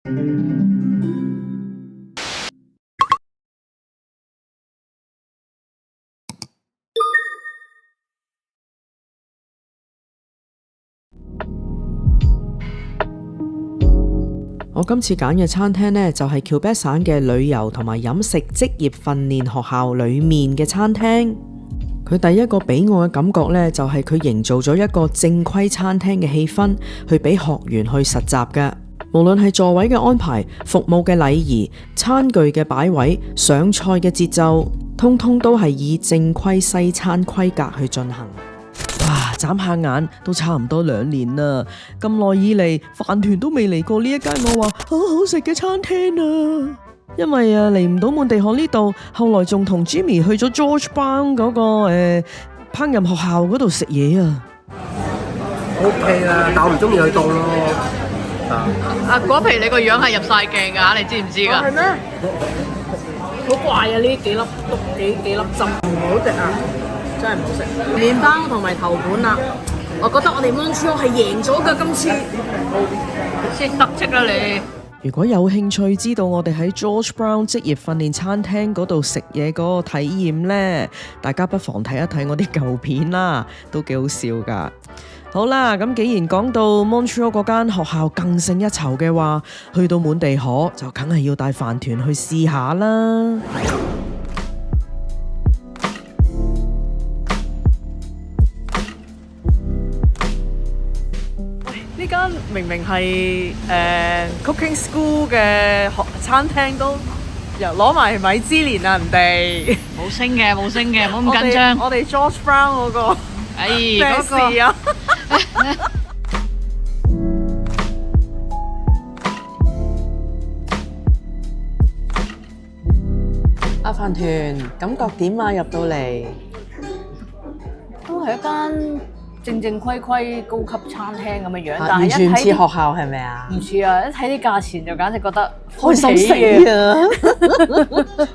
我今次揀嘅餐廳呢，就係 Quebec 省嘅旅遊同埋飲食職業訓練學校裏面嘅餐廳。佢第一個俾我嘅感覺呢，就係佢營造咗一個正規餐廳嘅氣氛，去俾學員去實習嘅。無論係座位嘅安排、服務嘅禮儀、餐具嘅擺位、上菜嘅節奏，通通都係以正規西餐規格去進行。哇！眨下眼都差唔多2年啦，咁耐以嚟飯團都未嚟過呢一間我話好好食嘅餐廳啊！因為嚟唔到滿地可呢度，後來仲同 Jimmy 去咗 George Brown 嗰個烹飪學校嗰度食嘢啊。OK 啦，但我唔中意去到咯。阿果皮，你個樣係入晒鏡㗎，你知唔知㗎？係咩？好怪啊！呢幾粒篤幾粒針，唔好食啊！真係唔好食。麵包同埋頭盤啦，我覺得我哋 Montreal 係贏咗㗎今次。先得戚啦你！如果有興趣知道我哋喺 George Brown 職業訓練餐廳嗰度食嘢嗰個體驗呢，大家不妨睇一睇我啲舊片啦，都幾好笑㗎。好啦，咁既然講到 Montreal 嗰間學校更勝一籌嘅話，去到滿地可就梗係要帶飯團去試下啦。呢間明明係cooking school 嘅餐廳都又攞埋米芝蓮啊！人哋冇升嘅，冇升嘅，唔好咁緊張。我哋 George Brown 嗰個咩事啊？阿飯團感覺點啊？入到嚟都係一間正正規規高級餐廳咁嘅樣，但係完全唔似學一睇校係咪啊？唔似啊！一睇啲價錢就簡直覺得開心死啊！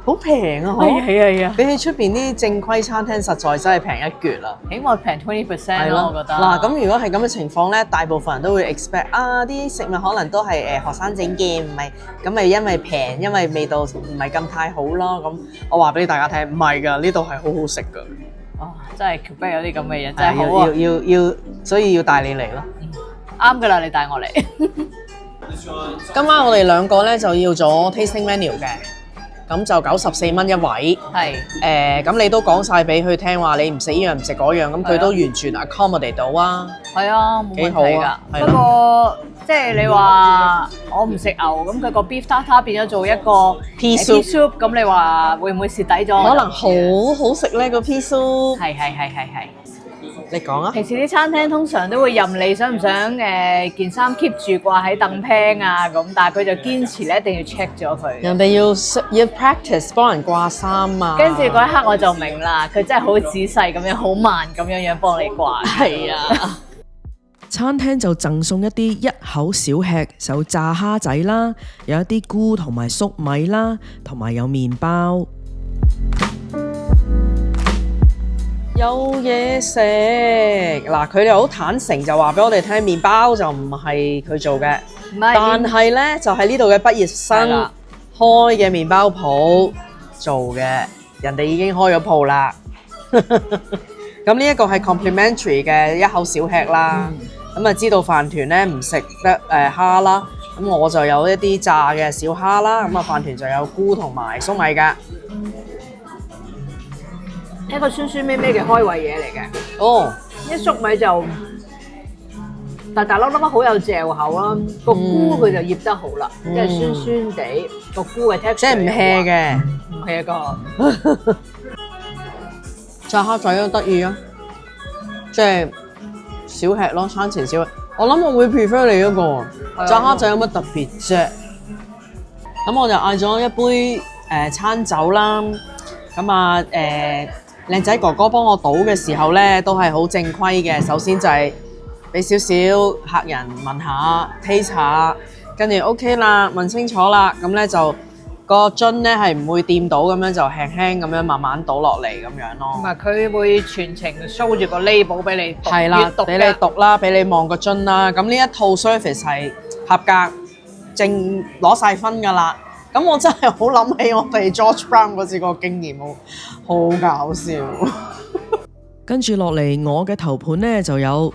好平啊！係啊！比起出邊啲正規餐廳，實在真係平一橛啦。起碼平 20% 咯，我覺得。嗱，咁如果係咁嘅情況咧，大部分人都會 expect 啊，啲食物可能都係學生整嘅，唔係咁咪因為平，因為味道唔係咁太好咯。咁我話俾你大家聽，唔係㗎，呢度係好好食㗎。哦，真係 Quebec 有啲咁嘅嘢，真係好啊！要，所以要帶你嚟咯。啱㗎啦，你帶我嚟。今晚我哋兩個咧就要咗 tasting menu 嘅，咁就94蚊一位。係。咁你都講晒俾佢聽話，你唔食呢樣唔食嗰樣，咁佢都完全 accommodate 到啊。係啊，冇問題㗎。係不過即係你話我唔食牛，咁佢個 beef tartare 變咗做一個 pea soup，咁你話會唔會蝕底咗？可能好好食咧個 pea soup。係。你講啊！平時啲餐廳通常都會任你想唔想件衫 keep 住掛喺凳廳啊咁，但係佢就堅持咧一定要 check 咗佢。人哋要 practice 幫人掛衫啊！跟住嗰一刻我就明啦，佢真係好仔細咁樣，好慢咁樣幫你掛。係啊。餐廳就贈送一啲一口小吃，有炸蝦仔啦，有一啲菇同埋粟米啦，同埋有麵包。有嘢食嗱，佢哋好坦誠就話俾我哋聽，麵包就唔係佢做嘅，但係呢，就係呢度嘅畢業生開嘅麵包鋪做嘅，人哋已經開咗鋪啦。咁呢一個係 complimentary 嘅一口小吃啦。咁啊，知道飯團呢唔食得蝦啦，咁我就有一啲炸嘅小蝦啦。咁啊，飯團就有菇同埋粟米㗎。一個酸酸味味嘅開胃嘢嚟嘅。哦，啲粟米就大大粒粒好有嚼口啦，個菇佢就醃得好啦，即係酸酸地個菇嘅 texture。即係唔 hea 嘅，唔 hea 㗎。炸蝦仔都得意啊！即係小吃咯，餐前小吃。我諗我會 prefer 你嗰個炸蝦仔有乜特別啫？咁我就嗌咗一杯餐酒啦。咁啊靚仔哥哥幫我倒嘅時候咧，都係好正規嘅。首先就係俾少少客人聞下 taste 下，跟住 OK 啦，問清楚啦，咁咧就個樽咧係唔會掂到，咁樣就輕輕咁樣慢慢倒落嚟咁樣咯。唔係佢會全程 show 住個 label 俾你讀，係啦，俾你讀啦，俾你望個樽啦。咁呢一套 service 係合格，正攞晒分㗎啦。咁我真係好諗起我哋 George Brown 嗰次個經驗，好搞笑。跟住落嚟，我嘅頭盤呢就有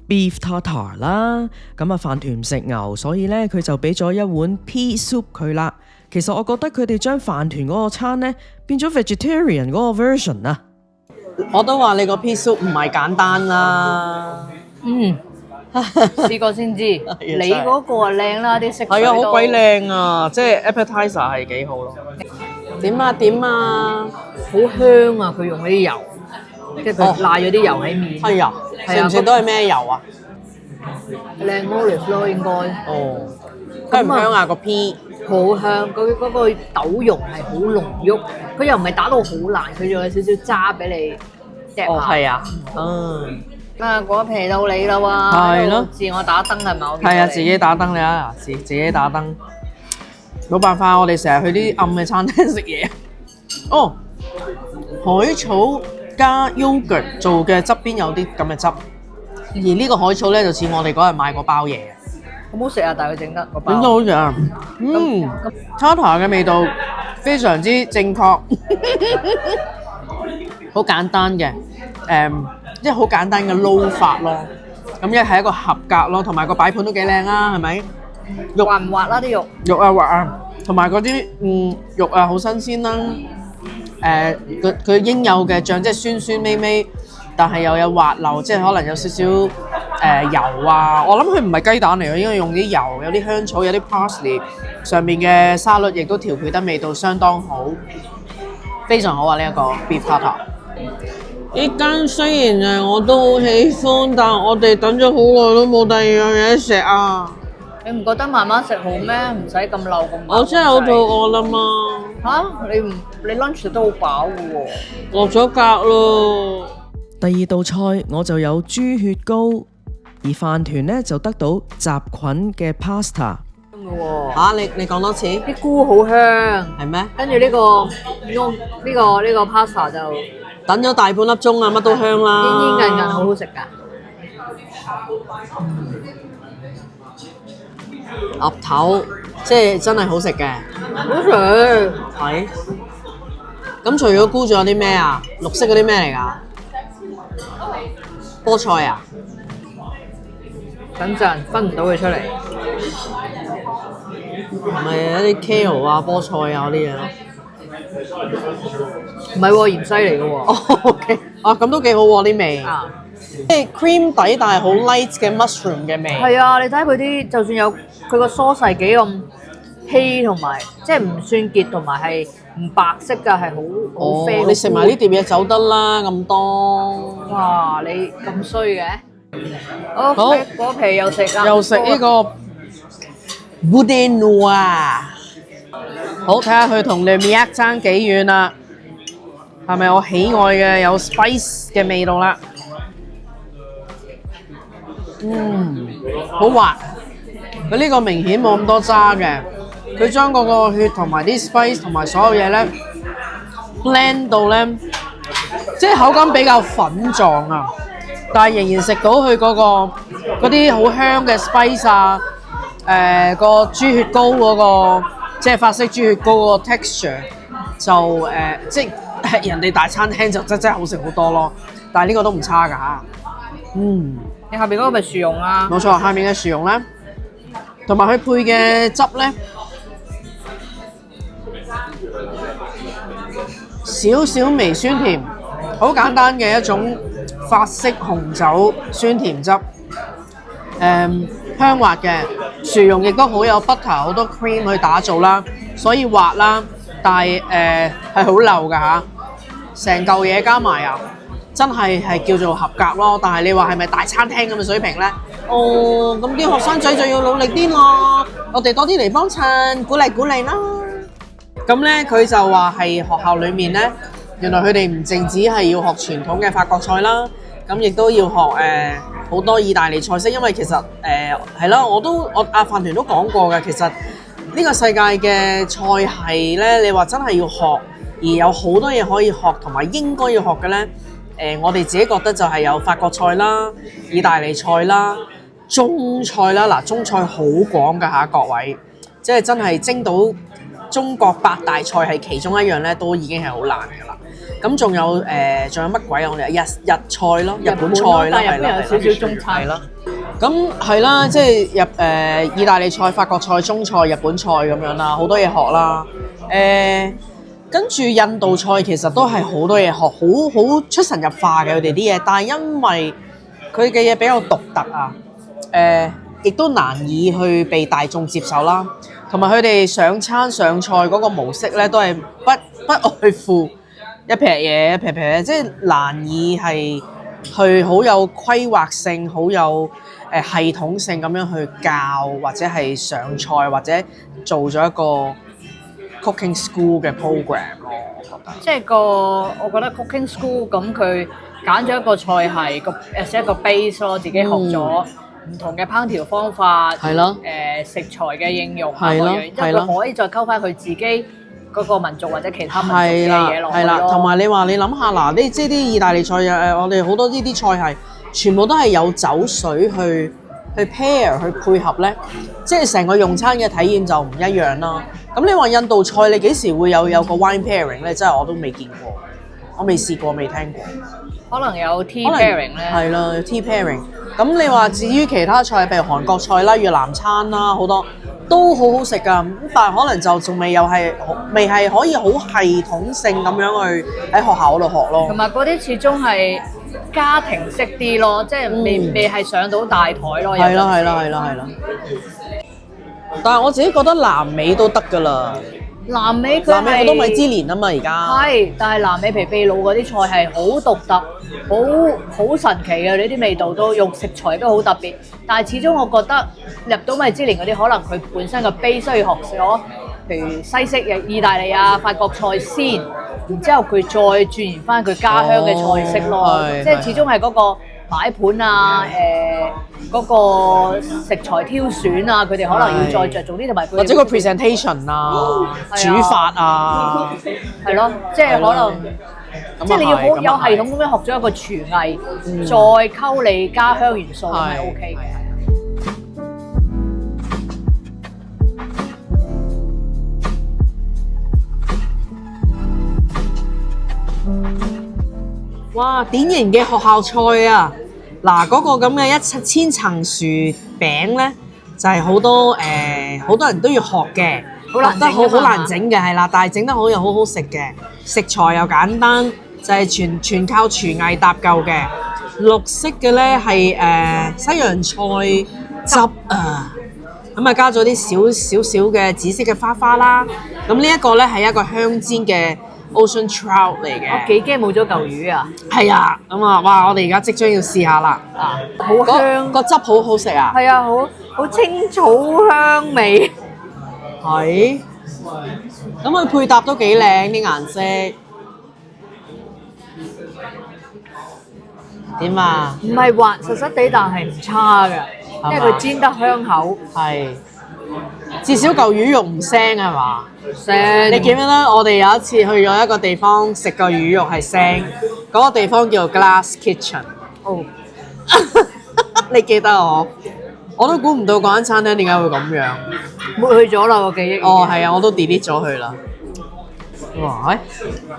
beef tartar 啦。咁啊，飯團唔食牛，所以呢，佢就俾咗一碗 pea soup 佢啦。其實我覺得佢哋將飯團嗰個餐呢變咗 vegetarian 嗰個 version 啊。我都話你個 pea soup 唔係簡單啦。試過先知。你嗰個啊靚啦，啲色係啊，好鬼靚啊！即係 appetizer 係幾好咯。點啊點啊，好香啊！佢用嗰啲油，即係佢賴咗啲油喺面。係啊，係啊食唔食都係咩油啊？靚 olive 咯，應該。哦，香唔香啊個 pea？好香，佢嗰個豆蓉係好濃郁，佢又唔係打到好爛，佢仲有少少渣俾你夾下。係啊，啊，果皮到你啦喎！係咯自我打燈係咪？我見到係啊，你自己打燈你啊，自己打燈。冇辦法，我哋成日去啲暗嘅餐廳食嘢。哦，海草加 yogurt 做嘅汁邊有啲咁嘅汁，而呢個海草咧就似我哋嗰日買嗰包嘢。好唔好食啊？但係佢整得個包。點都好食啊！tartar 嘅味道非常之正確，好簡單嘅，即係好簡單嘅撈法咯。咁一係一個合格咯，同埋個擺盤都幾靚啊，係咪？肉滑唔滑啦啲肉？肉啊滑啊，同埋嗰啲肉啊好新鮮啦。佢應有嘅醬即係酸酸味味，但係又有滑溜，即係可能有少少油啊。我諗佢唔係雞蛋嚟嘅，應該用啲油，有啲香草，有啲 parsley， 上面嘅沙律亦都調配得味道相當好，非常好啊！呢一個 beef tartar。呢間雖然我都好喜歡，但我哋等咗好耐都冇第二樣嘢食啊！你唔覺得慢慢食好咩？唔使咁漏咁。我真係好肚餓啦嘛！你 lunch 食得好飽嘅喎。落咗格咯。第二道菜我就有豬血糕，而飯團呢就得到雜菌嘅 pasta。你講多次？啲菇好香，係咩？跟住呢個 pasta 就等咗大半粒鐘啊，乜都香啦。煙煙韌韌，好好食㗎。鴨頭即係真係好食嘅，好食。係。咁除咗菇，仲有啲咩啊？綠色嗰啲咩嚟㗎？菠菜啊？等陣分唔到佢出嚟。唔係一啲 kale 啊、菠菜啊嗰啲嘢咯。唔係喎，芫茜嚟嘅喎。哦，OK，咁都幾好喎啲味。即係 cream 底，但係好 light 嘅 mushroom 嘅味。係啊，你睇佢啲，就算有佢個蔬係幾咁稀，同埋即係唔算結，同埋係唔白色㗎，係好啡。你食埋呢碟嘢走得啦，咁多。哇！你咁衰嘅。好，果皮又食啦。又食呢個 boudin noir。好，睇下佢同 le miel 爭幾遠啦。係咪我喜愛嘅有 spice 嘅味道啦？好滑。佢呢個明顯冇咁多渣嘅，佢將嗰個血同埋啲 spice 同埋所有嘢咧 blend 到咧，即係口感比較粉狀啊，但係仍然食到佢嗰啲好香嘅 spice 啊，個豬血糕嗰個即係法式豬血糕嗰個 texture 就即係人哋大餐廳就真係好食好多咯，但係呢個都唔差㗎嚇。你下邊嗰個咪薯蓉啊？冇錯，下面嘅薯蓉咧，同埋佢配嘅汁咧，少少微酸甜，好簡單嘅一種法式紅酒酸甜汁，香滑嘅薯蓉亦都好有 butter 好多 cream 去打造啦，所以滑啦，但係係好流㗎嚇，成嚿嘢加埋啊！真係叫做合格咯，但係你話係咪大餐廳咁嘅水平呢？哦，咁啲學生仔就要努力啲咯，我哋多啲嚟幫襯，鼓勵鼓勵啦。咁呢，佢就話係學校裡面呢，原來佢哋唔淨止係要學傳統嘅法國菜啦，咁亦都要學好多意大利菜式，因為其實係啦，我飯團都講過嘅，其實呢個世界嘅菜系呢，你話真係要學，而有好多嘢可以學同埋應該要學嘅呢。我哋自己覺得就係有法國菜啦、意大利菜啦、中菜啦，嗱中菜好廣㗎嚇，各位，即係真係蒸到中國八大菜係其中一樣咧，都已經係好難㗎啦。咁仲有仲有乜鬼啊？我哋日菜咯，日本菜啦，係啦，有少少中菜啦。咁係啦，即係意大利菜、法國菜、中菜、日本菜咁樣啦，好多嘢學啦。跟住印度菜其實都係好多嘢學，好出神入化嘅佢哋啲嘢，但係因為佢嘅嘢比較獨特啊，亦都難以去被大眾接受啦。同埋佢哋上餐上菜嗰個模式咧，都係不外乎一撇嘢一撇撇，即係難以係去好有規劃性、好有系統性咁樣去教或者係上菜或者做咗一個 cooking school 嘅 program 咯，我覺得。即係我覺得 cooking school 咁佢揀咗一個菜系寫一個 base 咯，自己學咗唔同嘅烹調方法，係咯，食材嘅應用係咯，因為佢可以再溝翻佢自己嗰個民族或者其他民族嘅嘢落去咯。係啦，同埋你話你諗下嗱，即係啲意大利菜我哋好多呢啲菜系全部都係有酒水去 pair 去配合咧，即係成個用餐嘅體驗就唔一樣啦。咁你話印度菜你幾時會有個 wine pairing 咧？真係我都未見過，我未試過，未聽過。可能有 tea pairing 咧，係啦 tea pairing。咁你話至於其他菜，譬如韓國菜啦、越南餐啦，好多都好好食㗎。咁但係可能就仲未係可以好系統性咁樣去喺學校嗰度學咯。同埋嗰啲始終係家庭式啲咯，即係未係上到大台咯。係啦。但係我自己覺得南美都得㗎啦。南美好多米芝蓮啊嘛，而家係，但係南美皮秘魯嗰啲菜係好獨特，好神奇嘅，呢啲味道都用食材都好特別。但係始終我覺得入到米芝蓮嗰啲，可能佢本身個 base 需要學咗，譬如西式嘅意大利啊、法國菜先，然之後佢再轉移翻佢家鄉嘅菜式咯。即係始終係嗰個擺盤啊，嗰個食材挑選啊，佢哋可能要再着重啲，同埋或者個 presentation 啊、煮法啊，係咯，即係可能，即係你要好有系統咁樣學咗一個廚藝，再溝你家鄉元素係 OK 嘅。哇！典型嘅學校菜啊！嗱，嗰個咁嘅千層薯餅咧，就係好多人都要學嘅，學得好難整嘅係啦，但係整得好又好好食嘅，食材又簡單，就係全靠廚藝搭救嘅。綠色嘅咧係西洋菜汁啊，咁啊加咗啲少嘅紫色嘅花啦。咁呢一個咧係一個香煎嘅 Ocean Trout 嚟嘅。我幾驚冇咗嚿魚啊！係啊，咁啊，哇！我哋而家即將要試下啦。好香，個汁好好食啊！係啊，好青草香味。係。咁佢配搭都幾靚啲顏色。點啊？唔係滑實實地，但係唔差㗎，因為佢煎得香口。係。至少嚿魚肉唔腥係嘛？腥。你記唔記得我哋有一次去咗一個地方食個魚肉係腥，嗰個地方叫做 Glass Kitchen。哦。你記得我都估唔到嗰間餐廳點解會咁樣。抹去咗啦個記憶。哦，係啊，我都 delete 咗佢啦。哇，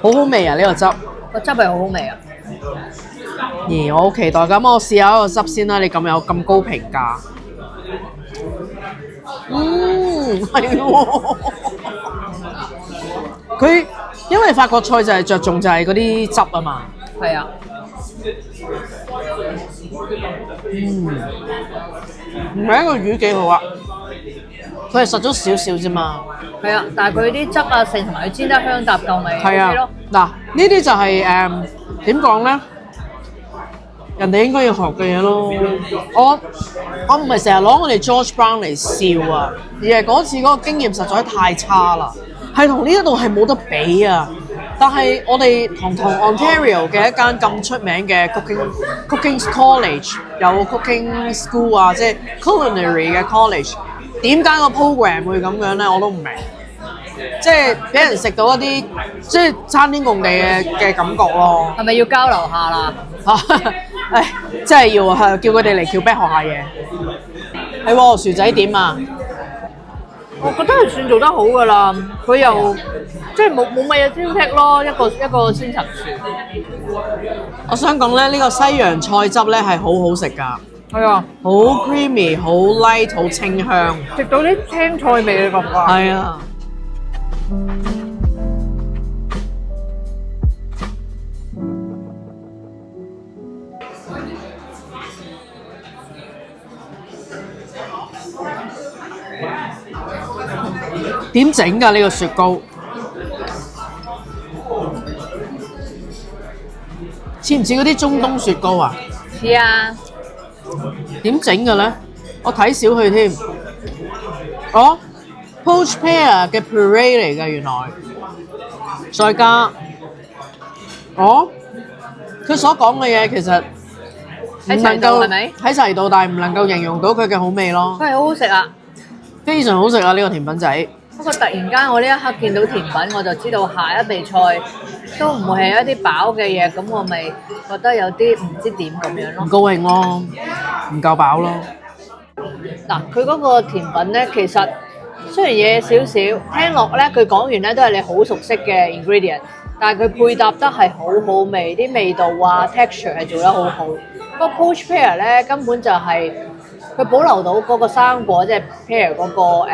好好味啊！呢個汁。個汁係好好味啊！咦，我好期待咁，我試下一個汁先啦。你咁有咁高評價。係喎。佢因為法國菜就係着重就係嗰啲汁啊嘛。係啊。唔係一個魚幾好啊，佢係實咗少少啫嘛。係啊，但係佢啲汁啊剩同埋佢煎得香搭夠味 OK 咯。嗱，呢啲就係點講咧？人哋應該要學嘅嘢咯。我唔係成日攞我哋 George Brown 嚟笑啊，而係嗰次嗰個經驗實在太差啦，係同呢一度係冇得比啊。但係我哋同 Ontario 嘅一間咁出名嘅 cooking college 有 cooking school 啊，即係 culinary 嘅 college， 點解個 program 會咁樣咧？我都唔明。即係俾人食到一啲即係餐天共地嘅感覺咯。係咪要交流下啦？誒，真係要叫佢哋嚟橋北學下嘢。係喎，薯仔點啊？我覺得係算做得好㗎啦，佢又即係冇乜嘢挑剔咯，一個千層薯。我想講咧，呢個西洋菜汁咧係好好食㗎，係啊，好 creamy， 好 light， 好清香。食到啲青菜味嘅感覺。係啊。點整㗎呢個雪糕？似唔似嗰啲中東雪糕啊？似啊，點整嘅咧？我睇少佢添。哦 poached pear 嘅 puree 嚟㗎，原來。再加，佢所講嘅嘢其實唔能喺齊度夠係咪喺齊度，但係唔能夠形容到佢嘅好味咯。佢係好好食啊！非常好食啊！呢個甜品仔。不過突然間我呢一刻見到甜品，我就知道下一味菜都唔會係一啲飽嘅嘢，咁我咪覺得有啲唔知點咁樣咯。唔高興咯，唔夠飽咯。嗱，佢嗰個甜品咧，其實雖然嘢少少，聽落咧佢講完咧都係你好熟悉嘅 ingredient，但係佢配搭得係好好味，啲味道啊 texture 係做得好好。不過 poached pear 咧根本就係、佢保留到嗰個生果，即係 pear 嗰個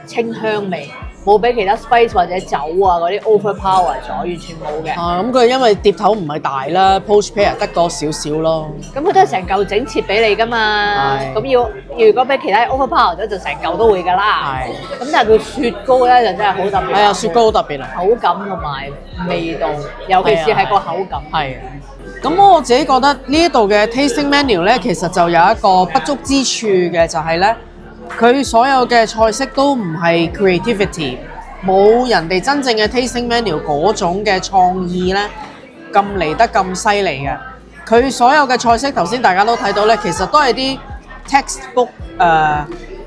清香味，冇俾其他 spice 或者酒啊嗰啲 overpower 咗，完全冇嘅。咁佢因為碟頭唔係大啦 poached pear 得個少少咯。咁佢都係成嚿整切俾你噶嘛，係咁如果俾其他 overpower 咗，就成嚿都會噶啦。係咁但係佢雪糕咧就真係好特別。係啊，雪糕好特別啊。口感同埋味道，尤其是係個口感。係。咁我自己覺得呢一度嘅 tasting menu 咧，其實就有一個不足之處嘅，就係咧，佢所有嘅菜式都唔係 creativity，冇人哋真正嘅 tasting menu 嗰種嘅創意咧，咁嚟得咁犀利嘅。佢所有嘅菜式頭先大家都睇到咧，其實都係啲 textbook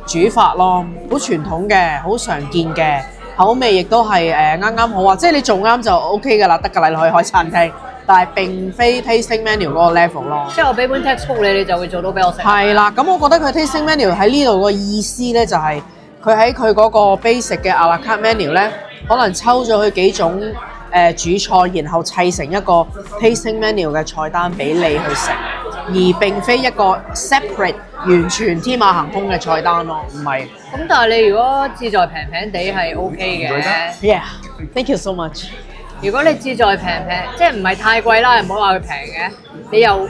煮法咯，好傳統嘅，好常見嘅，口味亦都係啱啱好啊！即係你做啱就 OK 㗎啦，得㗎啦，你可以開餐廳。但係並非 tasting menu 嗰個 level 咯。即係我俾本 textbook 你，你就會做到俾我食。係啦，咁我覺得佢 tasting menu 喺呢度個意思咧，就係佢喺佢嗰個 basic 嘅 à la carte menu 咧，可能抽咗佢幾種主菜，然後砌成一個 tasting menu 嘅菜單俾你去食，而並非一個 separate 完全天馬行空嘅菜單咯，唔係。咁但係你如果志在平平地係 OK 嘅。Yeah，thank you so much。如果你志在平平，即係唔係太貴啦，唔好話佢平嘅，你又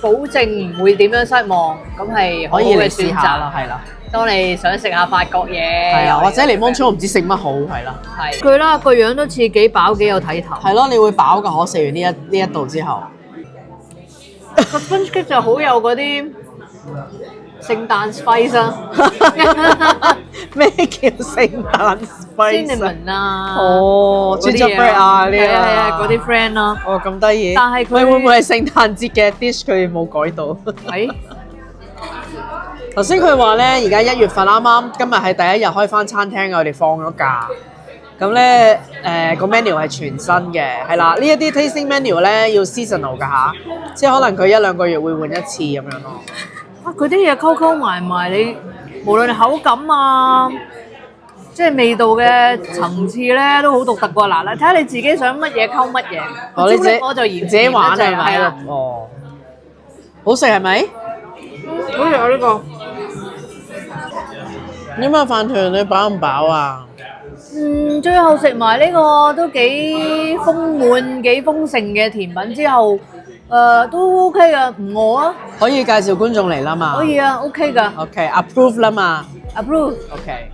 保證唔會點樣失望，咁係好嘅選擇啦，係啦。當你想食下法國嘢，係啊，或者檸檬葱唔知食乜好，係啦。係佢啦，個樣都似幾飽幾有睇頭。係咯，你會飽㗎，可食完呢一度之後。個 sponge cake 就好有嗰啲聖誕 spice 啊！咩叫聖誕 spice cinnamon 啊，哦，gingerbread 啊，呢啲係啊，嗰啲 friend 咯。哦，咁得意。但係佢會唔會係聖誕節嘅 dish 佢哋冇改到？係頭先佢話咧，而家1月份啱啱今日係第一日開翻餐廳嘅，我哋放咗假。咁咧個 menu 係全新嘅，係啦。呢一啲 tasting menu 咧要 seasonal 㗎吓，即係可能佢1-2個月會換一次咁樣咯。啊！佢啲嘢溝埋埋，你無論口感啊，即係味道嘅層次咧，都好獨特喎。嗱，睇下你自己想乜嘢溝乜嘢。哦，你我就嫌自己玩係咪？係啦，哦，好食係咪？好似我呢個。你問飯團你飽唔飽啊？最後食埋呢個都幾豐滿、幾豐盛嘅甜品之後，都 OK 噶，唔餓啊。可以介紹觀眾嚟啦嘛？可以啊，OK 噶。 OK，approve 啦嘛 approve。 OK。